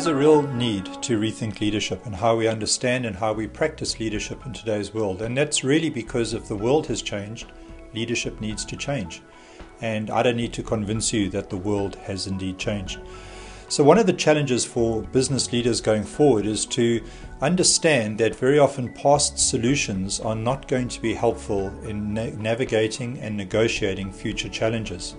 There's a real need to rethink leadership and how we understand and how we practice leadership in today's world. And that's really because if the world has changed, leadership needs to change. And I don't need to convince you that the world has indeed changed. So one of the challenges for business leaders going forward is to understand that very often past solutions are not going to be helpful in navigating and negotiating future challenges.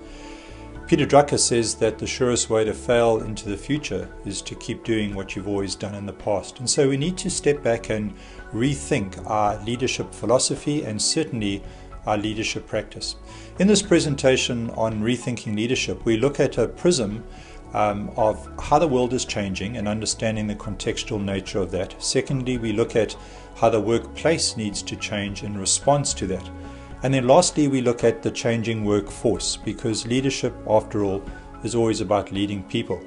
Peter Drucker says that the surest way to fail into the future is to keep doing what you've always done in the past. And so we need to step back and rethink our leadership philosophy and certainly our leadership practice. In this presentation on rethinking leadership, we look at a prism of how the world is changing and understanding the contextual nature of that. Secondly, we look at how the workplace needs to change in response to that. And then lastly, we look at the changing workforce, because leadership, after all, is always about leading people.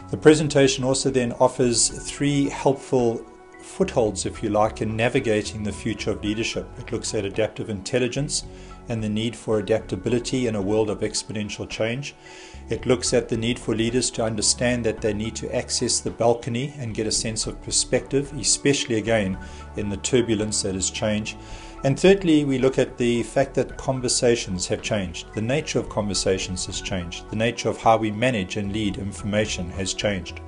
The presentation also then offers three helpful footholds, if you like, in navigating the future of leadership. It looks at adaptive intelligence and the need for adaptability in a world of exponential change. It looks at the need for leaders to understand that they need to access the balcony and get a sense of perspective, especially again in the turbulence that is change. And thirdly, we look at the fact that conversations have changed. The nature of conversations has changed. The nature of how we manage and lead information has changed.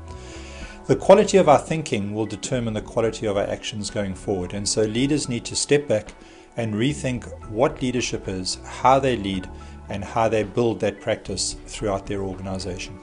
The quality of our thinking will determine the quality of our actions going forward. And so leaders need to step back and rethink what leadership is, how they lead, and how they build that practice throughout their organization.